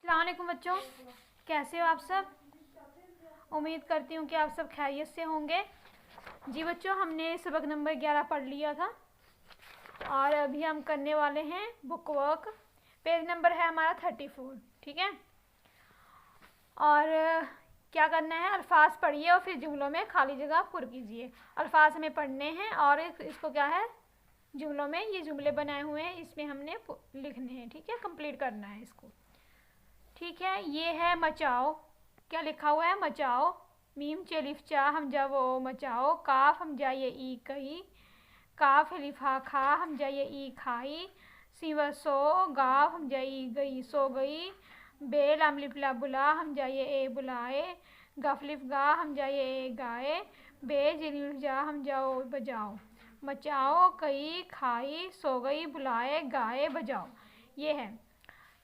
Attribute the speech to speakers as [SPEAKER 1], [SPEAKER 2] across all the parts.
[SPEAKER 1] अस्सलाम वालेकुम बच्चों, कैसे हो आप सब। उम्मीद करती हूँ कि आप सब खैरियत से होंगे। जी बच्चों, हमने सबक नंबर 11 पढ़ लिया था और अभी हम करने वाले हैं बुक वर्क। पेज नंबर है हमारा 34, ठीक है। और क्या करना है, अल्फाज पढ़िए और फिर जुमलों में खाली जगह पुर कीजिए। अल्फाज हमें पढ़ने हैं और इसको क्या है, जुमलों में ये जुमले बनाए हुए हैं, इसमें हमने लिखने हैं, ठीक है। कंप्लीट करना है इसको, ठीक है। ये है मचाओ, क्या लिखा हुआ है, मचाओ। मीम चलिफ चा हमजा वो मचाओ। काफ हमजा ये ई कही, काफ लिफा खा हमजा ये ई खाई। सिवा सो गाफ हमजा ई गई सो गई। बे लाम लिफला बुला हमजा ये ए बुलाए। गफलिफ गा हमजा ये ए गाए। बे जिलिफ जा हमजा ओ बजाओ। मचाओ कई खाई सो गई बुलाए गाए बजाओ, ये है,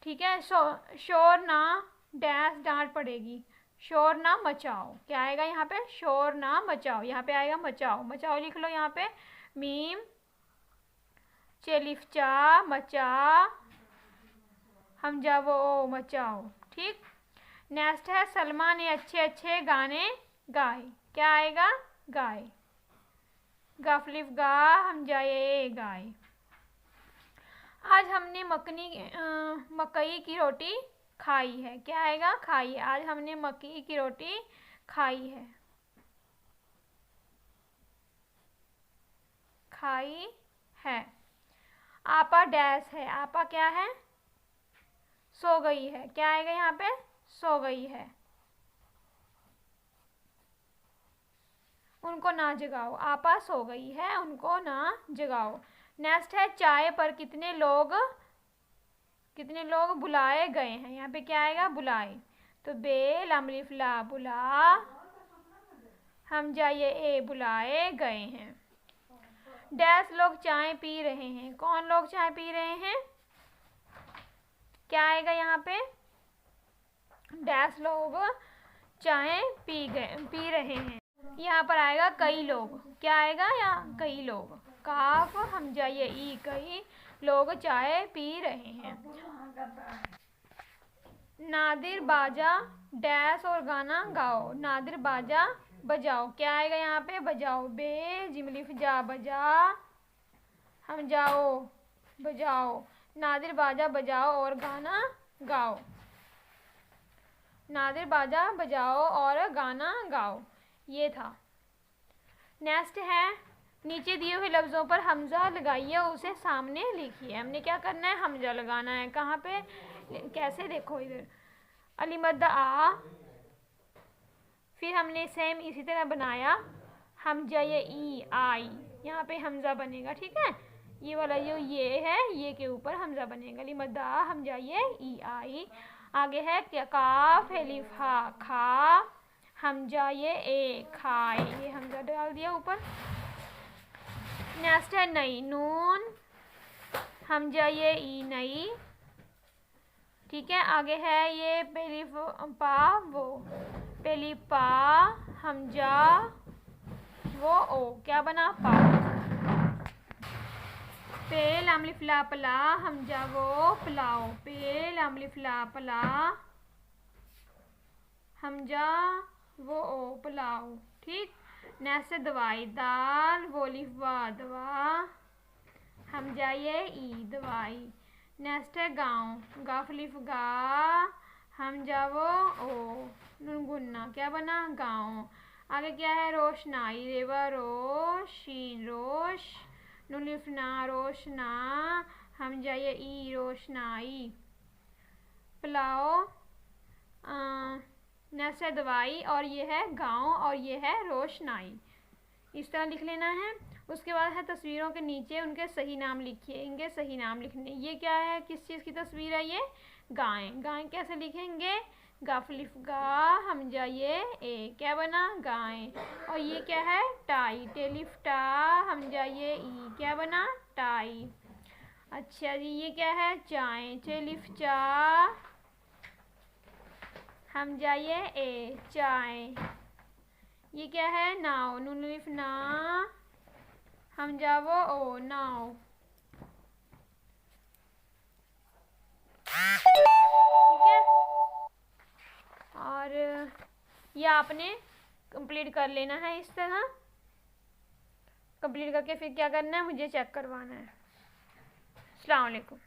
[SPEAKER 1] ठीक है। शोर ना डैश डांट पड़ेगी, शोर ना मचाओ। क्या आएगा यहाँ पे, शोर ना मचाओ। यहाँ पे आएगा मचाओ, मचाओ लिख लो यहाँ पे। मीम चलिफ चा मचा हमजा वो मचाओ, ठीक। नेक्स्ट है सलमा ने अच्छे अच्छे गाने गाए। क्या आएगा, गाए। गफलिफ गा हमजा ये गाए। आज हमने मकई की रोटी खाई है। क्या आएगा, खाई। आज हमने मकई की रोटी खाई है, खाई है। आपा डैश है, आपा क्या है, सो गई है। क्या आएगा यहाँ पे, सो गई है। उनको ना जगाओ, आपा सो गई है, उनको ना जगाओ। नेक्स्ट है चाय पर कितने लोग बुलाए गए हैं। यहाँ पे क्या आएगा, बुलाए। तो बे लामलिफला बुला हम जाइए ए बुलाए गए हैं। डैश लोग चाय पी रहे हैं, कौन लोग चाय पी रहे हैं। क्या आएगा यहाँ पे, डैश लोग चाय पी रहे हैं। यहाँ पर आएगा कई लोग। क्या आएगा यहाँ, कई लोग। काफ हम जाइए ई कई लोग चाय पी रहे हैं। नादिर बाजा डैश और गाना गाओ। नादिर बाजा बजाओ। क्या आएगा यहाँ पे, बजाओ। बे जिमलिफ जा बजा हम जाओ बजाओ। नादिर बाजा बजाओ और गाना गाओ। नादिर बाजा बजाओ और गाना गाओ, ये था। नेक्स्ट है नीचे दिए हुए लफ्ज़ों पर हमजा लगाइए और उसे सामने लिखिए। हमने क्या करना है, हमजा लगाना है। कहाँ पे, कैसे, देखो इधर। अलीमद्दा आ, फिर हमने सेम इसी तरह बनाया हमजा ये ई आई, यहाँ पे हमजा बनेगा, ठीक है। ये वाला जो ये है, ये के ऊपर हमजा बनेगा। अलीमद्दा आ हमजा ये ई आई। आगे है क्या, काफ लिफा खा हमजा ये ए खाए, ये हमजा डाल दिया ऊपर। नेक्स्ट है नई, नून हमजा ये ई नई, ठीक है। आगे है ये पहली पा वो, पहली पा हमजा वो ओ, क्या बना, पा। पे लामलिफला पला हमजा वो पलाओ। पे लामलिफला पला हमजा वो ओ पलाओ, ठीक। नेक्स्ट दवाई, दाल वो लिफवा दवा हमजा ये ई दवाई। नेक्स्ट है गाँव, गाफलिफ गा हमजा वो ओ गुन्ना, क्या बना, गाँव। आगे क्या है, रोशनाई, रेवा रोश शीन रोश नुलिफना रोशना हमजा ये ई रोशनाई। पुलाओ नेक्स्ट है दवाई और ये है गाँव और ये है रोशनाई, इस तरह लिख लेना है। उसके बाद है तस्वीरों के नीचे उनके सही नाम लिखिएंगे, सही नाम लिखने। ये क्या है, किस चीज़ की तस्वीर है, ये गाय। गाय कैसे लिखेंगे, गाफलिफ गा हमजा ये ए, क्या बना, गाय। और ये क्या है, टाई, टेलिफ टा हमजा ये ई, क्या बना, टाई। अच्छा जी, ये क्या है, चाय, चेलिफ चा हमजा ये ए चाय। ये क्या है, नाव, नुलिफ ना हमजा वो ओ नाव, ठीक है। आपने कंप्लीट कर लेना है इस तरह। कंप्लीट करके फिर क्या करना है, मुझे चेक करवाना है। अस्सलाम वालेकुम।